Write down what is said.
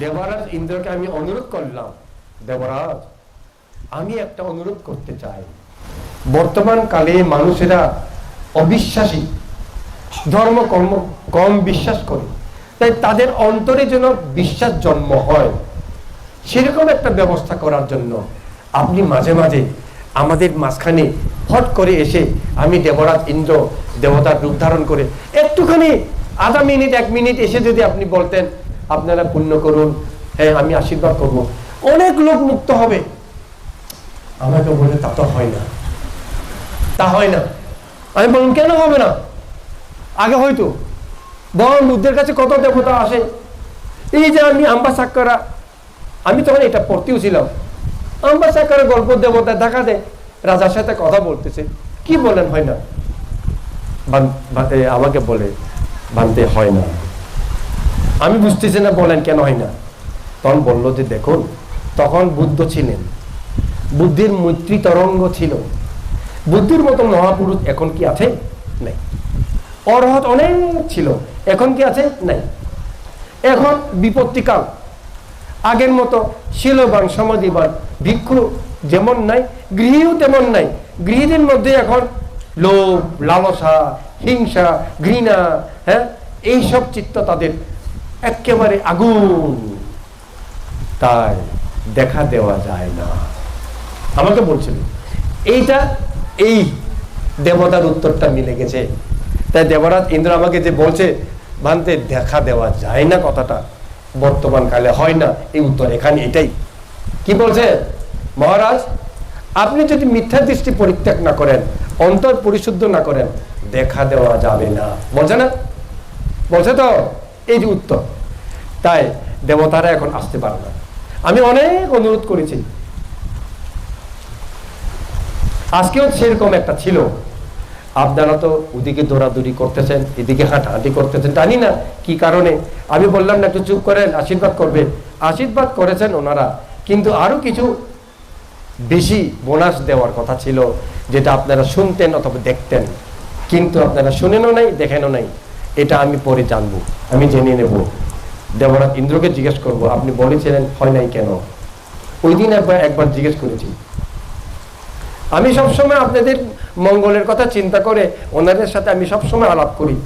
দেবরাজ ইন্দ্রকে আমি অনুরোধ করলাম, দেবরাজ আমি একটা অনুরোধ করতে চাই। বর্তমান কালে মানুষেরা অবিশ্বাসী, ধর্ম কর্ম কম বিশ্বাস করে, তাই তাদের অন্তরে যেন বিশ্বাস জন্ম হয়, সেরকম একটা ব্যবস্থা করার জন্য আপনি মাঝে মাঝে আমাদের মাঝখানে হট করে এসে, আমি দেবরাজ ইন্দ্র দেবতার রূপ ধারণ করে একটুখানি আধা মিনিট 1 মিনিট এসে যদি আপনি বলতেন আপনারা পুণ্য করুন, হ্যাঁ আমি আশীর্বাদ করব, অনেক লোক মুক্ত হবে। আমাকে বলে তা তো হয় না, তা হয় না। আমি বললাম কেন হবে না? আগে হয়তো ভগবান বুদ্ধের কাছে কত দেবতা আসে, এই যে আমি আম্বা সাক্কারা, আমি তখন এটা পড়তেও ছিলাম, আম্বা সাক্কারা গল্প দেবতা দেখা দেয় রাজার সাথে কথা বলতেছে, কি বলেন হয় না? আমাকে বলে বানতে হয় না। আমি বুঝতেছি না, বলেন কেন হয় না? তখন বললো যে দেখুন, তখন বুদ্ধ ছিলেন, বুদ্ধির মৈত্রী তরঙ্গ ছিল, বুদ্ধির মতো মহাপুরুষ এখন কি আছে? নাই। অরহত অনেক ছিল, এখন কি আছে? নাই। এখন বিপত্তিকাল, আগের মতো শিলবান সমাধিবান ভিক্ষু যেমন নাই, গৃহীও তেমন নাই। গৃহীদের মধ্যে এখন লোভ, লালসা, হিংসা, ঘৃণা, হ্যাঁ এইসব চিত্ত তাদের একেবারে আগুন, তাই দেখা দেওয়া যায় না। আমাকে বলছিল এইটা, এই দেবতার উত্তরটা মিলে গেছে। তাই দেবরাজ ইন্দ্র আমাকে যে বলছে ভান্তে দেখা দেওয়া যায় না, কথাটা বর্তমান কালে হয় না, এই উত্তর এখানে এটাই। কি বলছে মহারাজ, আপনি যদি মিথ্যা দৃষ্টি পরিত্যাগ না করেন, অন্তর পরিশুদ্ধ না করেন, দেখা দেওয়া যাবে না। বলছে না? বলছে তো, এই যে উত্তর। তাই দেবতারা এখন আসতে পারে না। আমি অনেক অনুরোধ করেছি, আজকেও সেরকম একটা ছিল। আপনারা তো ওদিকে দৌড়াদৌড়ি করতেছেন, এদিকে হাঁটাহাঁটি করতেছেন, জানি না কি কারণে। আমি বললাম না একটু চুপ করেন, আশীর্বাদ করবে। আশীর্বাদ করেছেন ওনারা, কিন্তু আরো কিছু বেশি বোনাস দেওয়ার কথা ছিল, যেটা আপনারা শুনতেন অথবা দেখতেন, কিন্তু আপনারা শুনেনও নাই, দেখেনও নাই। এটা আমি পরে জানবো, আমি জেনে নেব। দেবরাজ ইন্দ্রকে জিজ্ঞেস করব, আপনি বলেছিলেন হয় নাই কেন? ওই দিন একবার জিজ্ঞেস করেছি। আমি সবসময় আপনাদের মঙ্গলের কথা চিন্তা করে ওনাদের সাথে আমি সবসময় আলাপ করি।